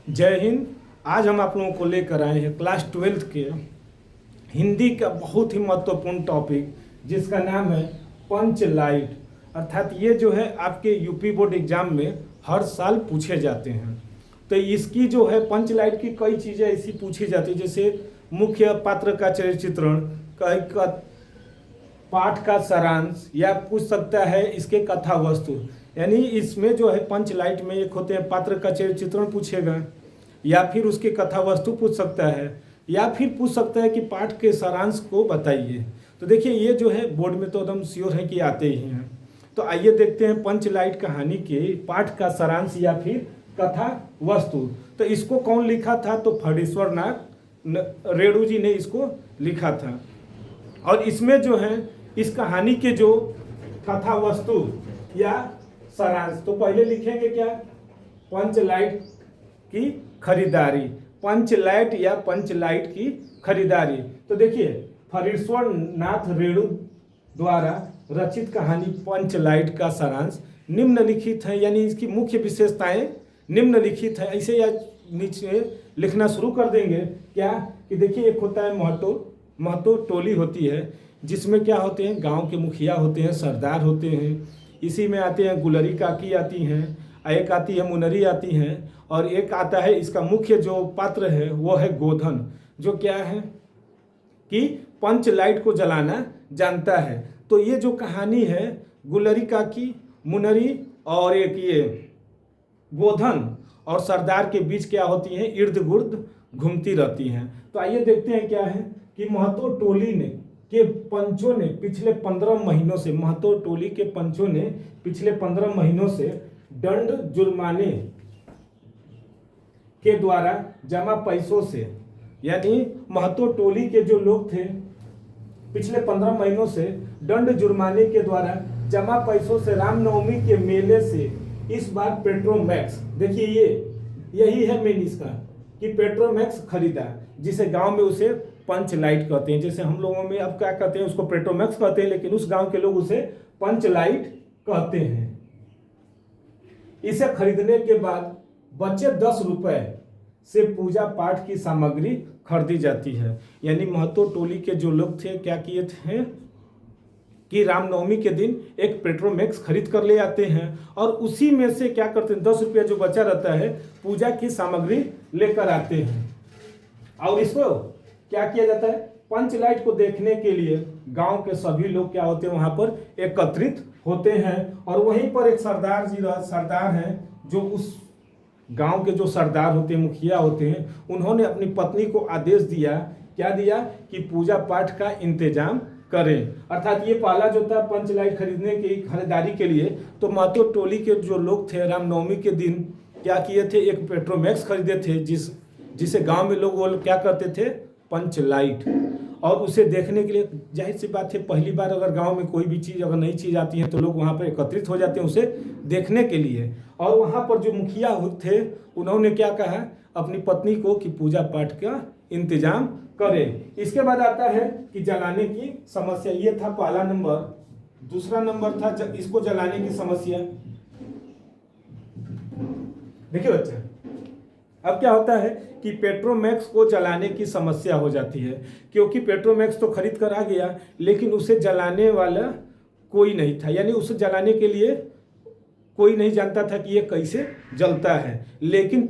जय हिंद। आज हम आप लोगों को लेकर आए हैं क्लास 12th के हिंदी का बहुत ही महत्वपूर्ण टॉपिक जिसका नाम है पंच लाइट। अर्थात ये जो है आपके यूपी बोर्ड एग्जाम में हर साल पूछे जाते हैं। तो इसकी जो है पंच लाइट की कई चीज़ें ऐसी पूछी जाती है, जैसे मुख्य पात्र का चरित्र चित्रण, कई का पाठ का सारांश, या पूछ सकता है इसके कथा वस्तु। यानी इसमें जो है पंच लाइट में एक होते हैं पात्र का चरित्र चित्रण पूछेगा, या फिर उसकी कथा वस्तु पूछ सकता है, या फिर पूछ सकता है कि पाठ के सारांश को बताइए। तो देखिए ये जो है बोर्ड में तो एकदम श्योर है कि आते ही हैं। तो आइए देखते हैं पंच लाइट कहानी के पाठ का सारांश या फिर कथा वस्तु। तो इसको कौन लिखा था? तो फणीश्वर नाथ रेणु जी ने इसको लिखा था। और इसमें जो है इस कहानी के जो कथा वस्तु या सारांश, तो पहले लिखेंगे क्या? पंच लाइट की खरीदारी, पंच लाइट या पंच लाइट की खरीदारी। तो देखिए फणीश्वर नाथ रेणु द्वारा रचित कहानी पंच लाइट का सारांश निम्नलिखित है, यानी इसकी मुख्य विशेषताएं निम्नलिखित है। ऐसे या नीचे लिखना शुरू कर देंगे क्या कि देखिए एक होता है महतो टोली होती है, जिसमें क्या होते हैं गांव के मुखिया होते हैं, सरदार होते हैं। इसी में आते हैं गुलरी काकी आती हैं, एक आती है मुनरी आती हैं, और एक आता है इसका मुख्य जो पात्र है वो है गोधन, जो क्या है कि पंच लाइट को जलाना जानता है। तो ये जो कहानी है गुलरी काकी, मुनरी और एक ये गोधन और सरदार के बीच क्या होती हैं, इर्द गिर्द घूमती रहती हैं। तो आइए देखते हैं क्या है कि महतो टोली ने के पंचों ने पिछले 15 महीनों से, महतो टोली के पंचों ने पिछले 15 महीनों से दंड जुर्माने के द्वारा जमा पैसों से, यानी महतो टोली के जो लोग थे पिछले 15 महीनों से दंड जुर्माने के द्वारा जमा पैसों से रामनवमी के मेले से इस बार पेट्रोमैक्स, देखिए ये यही है मेन इसका कि पेट्रोमैक्स खरीदा, जिसे गांव में उसे पंच लाइट कहते हैं। जैसे हम लोगों में अब क्या कहते हैं, उसको पेट्रोमैक्स कहते हैं, लेकिन उस गांव के लोग उसे पंच लाइट कहते हैं। इसे खरीदने के बाद बचे 10 रुपए से पूजा पाठ की सामग्री खरीदी जाती है। यानी महतो टोली के जो लोग थे क्या किए थे कि रामनवमी के दिन एक पेट्रोमैक्स खरीद कर ले आते हैं, और उसी में से क्या करते हैं 10 रुपया जो बचा रहता है पूजा की सामग्री लेकर आते हैं। और इसको क्या किया जाता है, पंच लाइट को देखने के लिए गांव के सभी लोग क्या होते हैं वहां पर एकत्रित होते हैं। और वहीं पर एक सरदार हैं जो उस गांव के जो सरदार होते हैं, मुखिया होते हैं, उन्होंने अपनी पत्नी को आदेश दिया, क्या दिया कि पूजा पाठ का इंतजाम करें। अर्थात ये पहला जो था पंच लाइट खरीदने की खरीदारी के लिए, तो महतो टोली के जो लोग थे रामनवमी के दिन क्या किए थे, एक पेट्रोमैक्स खरीदे थे, जिसे गांव में लोग वो क्या करते थे, पंच लाइट। और उसे देखने के लिए जाहिर सी बात है पहली बार अगर गांव में कोई भी चीज़ अगर नई चीज़ आती है तो लोग वहां पर एकत्रित हो जाते हैं उसे देखने के लिए। और वहां पर जो मुखिया थे उन्होंने क्या कहा अपनी पत्नी को कि पूजा पाठ का इंतजाम करें। इसके बाद आता है कि जलाने की समस्या, ये था पहला नंबर। दूसरा नंबर था इसको जलाने की समस्या। देखिए बच्चा, अब क्या होता है कि पेट्रोमैक्स को जलाने की समस्या हो जाती है, क्योंकि पेट्रोमैक्स तो खरीद कर आ गया लेकिन उसे जलाने वाला कोई नहीं था, यानी उसे जलाने के लिए कोई नहीं जानता था कि ये कैसे जलता है। लेकिन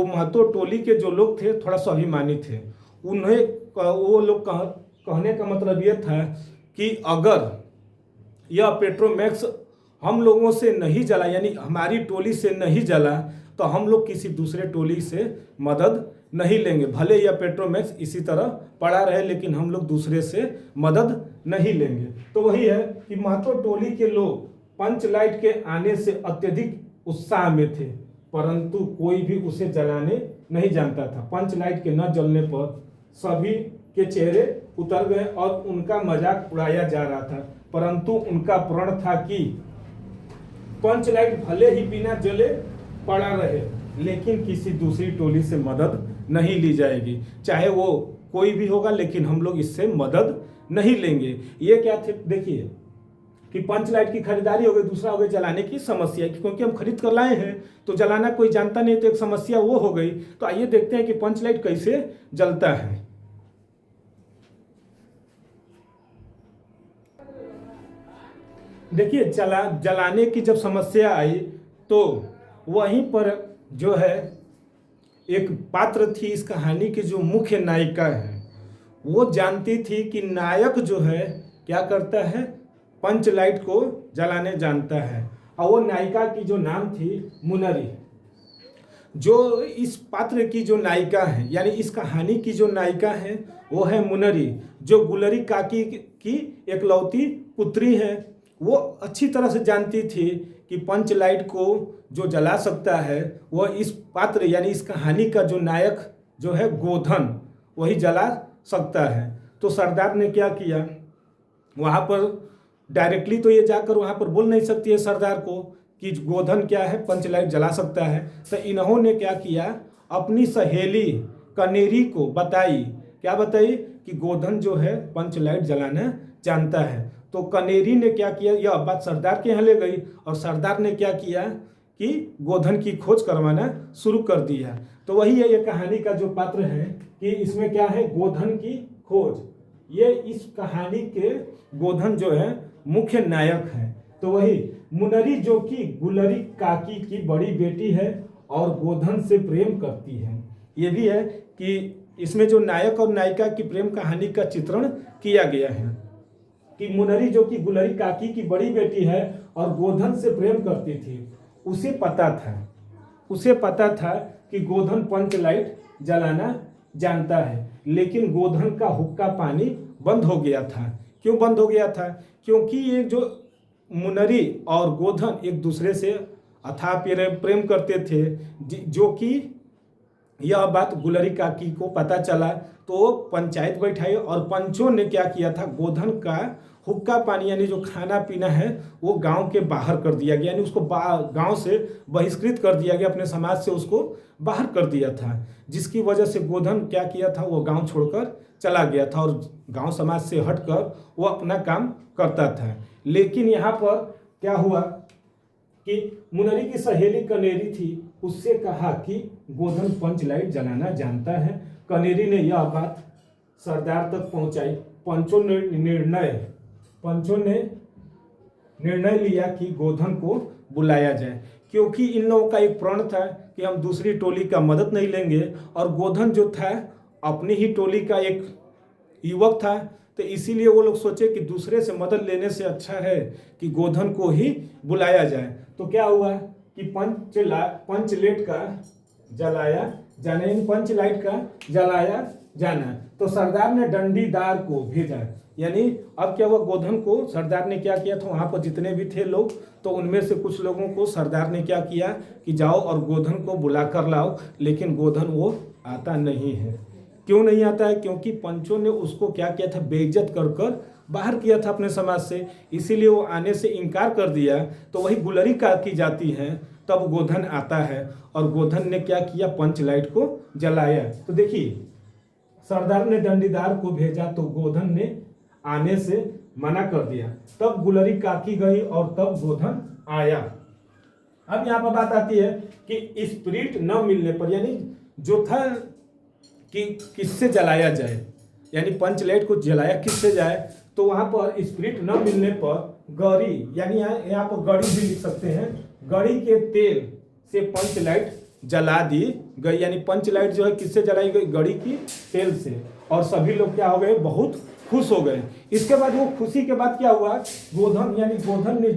महतो टोली के जो लोग थे थोड़ा स्वाभिमानी थे, उन्हें वो लोग कहने का मतलब ये था कि अगर यह पेट्रोमैक्स हम लोगों से नहीं जला, यानी हमारी टोली से नहीं जला, तो हम लोग किसी दूसरे टोली से मदद नहीं लेंगे। भले यह पेट्रोमैक्स इसी तरह पड़ा रहे लेकिन हम लोग दूसरे से मदद नहीं लेंगे। तो वही है कि महतो टोली के लोग पंच लाइट के आने से अत्यधिक उत्साह में थे, परंतु कोई भी उसे जलाने नहीं जानता था। पंच लाइट के न जलने पर सभी के चेहरे उतर गए और उनका मजाक उड़ाया जा रहा था, परंतु उनका प्रण था कि पंच लाइट भले ही बिना जले पड़ा रहे लेकिन किसी दूसरी टोली से मदद नहीं ली जाएगी, चाहे वो कोई भी होगा लेकिन हम लोग इससे मदद नहीं लेंगे। ये क्या थे, देखिए कि पंच लाइट की खरीदारी हो गई, दूसरा हो गई जलाने की समस्या, क्योंकि हम खरीद कर लाए हैं तो जलाना कोई जानता नहीं, तो एक समस्या वो हो गई। तो आइए देखते हैं कि पंच लाइट कैसे जलता है। देखिए, जलाने की जब समस्या आई तो वहीं पर जो है एक पात्र थी इस कहानी की, जो मुख्य नायिका है, वो जानती थी कि नायक जो है क्या करता है, पंच लाइट को जलाने जानता है। और वो नायिका की जो नाम थी मुनरी। जो इस पात्र की जो नायिका है, यानी इस कहानी की जो नायिका है, वो है मुनरी, जो गुलरी काकी की एकलौती पुत्री है। वो अच्छी तरह से जानती थी कि पंच लाइट को जो जला सकता है वह इस पात्र यानी इस कहानी का जो नायक जो है गोधन, वही जला सकता है। तो सरदार ने क्या किया, वहाँ पर डायरेक्टली तो ये जाकर वहाँ पर बोल नहीं सकती है सरदार को कि गोधन क्या है, पंच लाइट जला सकता है। तो इन्होंने क्या किया, अपनी सहेली कनेरी को बताई, क्या बताई कि गोधन जो है पंच लाइट जलाना जानता है। तो कनेरी ने क्या किया, यह बात सरदार के यहाँ ले गई और सरदार ने क्या किया कि गोधन की खोज करवाना शुरू कर दिया। तो वही है ये कहानी का जो पात्र है कि इसमें क्या है, गोधन की खोज। ये इस कहानी के गोधन जो है मुख्य नायक है। तो वही मुनरी जो कि गुलरी काकी की बड़ी बेटी है और गोधन से प्रेम करती है। ये भी है कि इसमें जो नायक और नायिका की प्रेम कहानी का चित्रण किया गया है कि मुनरी जो कि गुलरी काकी की बड़ी बेटी है और गोधन से प्रेम करती थी। उसे पता था कि गोधन पंच लाइट जलाना जानता है, लेकिन गोधन का हुक्का पानी बंद हो गया था। क्यों बंद हो गया था? क्योंकि ये जो मुनरी और गोधन एक दूसरे से अथाह प्रेम करते थे, जो कि यह बात गुलरी काकी को पता चला तो पंचायत बैठाई और पंचों ने क्या किया था, गोधन का हुक्का पानी यानी जो खाना पीना है वो गांव के बाहर कर दिया गया, यानी उसको गांव से बहिष्कृत कर दिया गया, अपने समाज से उसको बाहर कर दिया था। जिसकी वजह से गोधन क्या किया था, वो गांव छोड़कर चला गया था और गांव समाज से हटकर वो अपना काम करता था। लेकिन यहाँ पर क्या हुआ कि मुनरी की सहेली कनेरी थी, उससे कहा कि गोधन पंच लाइट जलाना जानता है। कनेरी ने यह बात सरदार तक पहुंचाई। पंचों ने निर्णय लिया कि गोधन को बुलाया जाए, क्योंकि इन लोगों का एक प्रण था कि हम दूसरी टोली का मदद नहीं लेंगे और गोधन जो था अपनी ही टोली का एक युवक था। तो इसीलिए वो लोग सोचे कि दूसरे से मदद लेने से अच्छा है कि गोधन को ही बुलाया जाए। तो क्या हुआ कि पंच लाइट का जलाया जाना। तो सरदार ने डंडीदार को भेजा, यानी अब क्या हुआ, गोधन को सरदार ने क्या किया था, वहाँ पर जितने भी थे लोग, तो उनमें से कुछ लोगों को सरदार ने क्या किया कि जाओ और गोधन को बुला कर लाओ। लेकिन गोधन वो आता नहीं है। क्यों नहीं आता है? क्योंकि पंचों ने उसको क्या किया था, बेइज्जत कर बाहर किया था अपने समाज से, इसीलिए वो आने से इनकार कर दिया। तो वही गुलरी की जाती है, तब गोधन आता है और गोधन ने क्या किया, पंच लाइट को जलाया। तो देखिए, सरदार ने डंडीदार को भेजा तो गोधन ने आने से मना कर दिया। तब गुलरी काकी गई और तब गोधन आया। अब यहाँ पर बात आती है कि स्पिरिट न मिलने पर, यानी जो था कि किससे जलाया जाए, यानी पंच लाइट को जलाया किससे जाए, तो वहाँ पर स्पिरिट न मिलने पर गड़ी, यानी यहाँ पर गड़ी भी लिख सकते हैं, गड़ी के तेल से पंच लाइट जला दी गई। यानी पंच लाइट जो है किससे जलाई गई, गड़ी की तेल से। और सभी लोग क्या हो गए, बहुत खुश हो गए। इसके बाद वो खुशी के बाद क्या हुआ, गोधन ने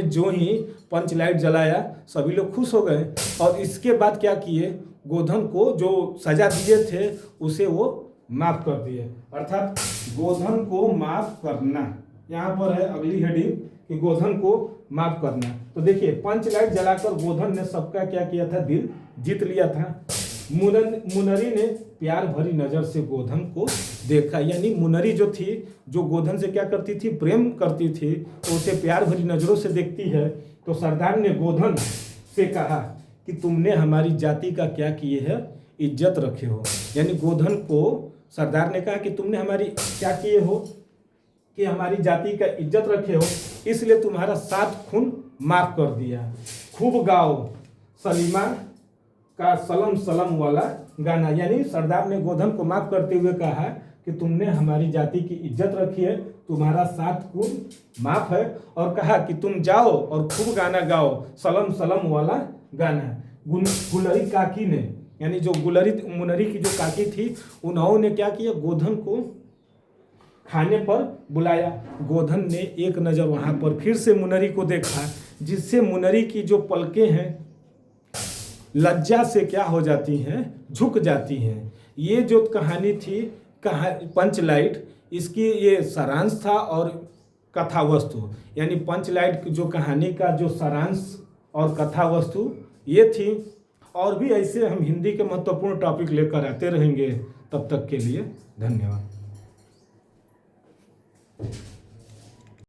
जो ही पंच लाइट जलाया, सभी लोग खुश हो गए। और इसके बाद क्या किए, गोधन को जो सजा दिए थे उसे वो माफ कर दिए, अर्थात गोधन को माफ करना। यहाँ पर है अगली हेडिंग कि गोधन को माफ करना। तो देखिए, पंच लाइट जलाकर गोधन ने सबका क्या किया था, दिल जीत लिया था। मुनरी ने प्यार भरी नजर से गोधन को देखा, यानी मुनरी जो थी, जो गोधन से क्या करती थी, प्रेम करती थी, तो उसे प्यार भरी नजरों से देखती है। तो सरदार ने गोधन से कहा कि तुमने हमारी जाति का क्या किए है, इज्जत रखे हो। यानी गोधन को सरदार ने कहा कि तुमने हमारी क्या किए हो, कि हमारी जाति का इज्जत रखे हो, इसलिए तुम्हारा 7 खून माफ कर दिया। खूब गाओ सलीमा का सलम सलम वाला गाना, यानी सरदार ने गोधन को माफ करते हुए कहा कि तुमने हमारी जाति की इज्जत रखी है, तुम्हारा 7 खून माफ है, और कहा कि तुम जाओ और खूब गाना गाओ सलम सलम वाला गाना। गुलरी काकी ने, यानी जो गुलरी मुनरी की जो काकी थी, उन्होंने क्या किया, गोधन को खाने पर बुलाया। गोधन ने एक नज़र वहाँ पर फिर से मुनरी को देखा, जिससे मुनरी की जो पलकें हैं लज्जा से क्या हो जाती हैं, झुक जाती हैं। ये जो कहानी थी पंचलाइट, इसकी ये सारांश था और कथा वस्तु, यानी पंचलाइट जो कहानी का जो सारांश और कथा वस्तु ये थी। और भी ऐसे हम हिंदी के महत्वपूर्ण टॉपिक लेकर आते रहेंगे। तब तक के लिए धन्यवाद।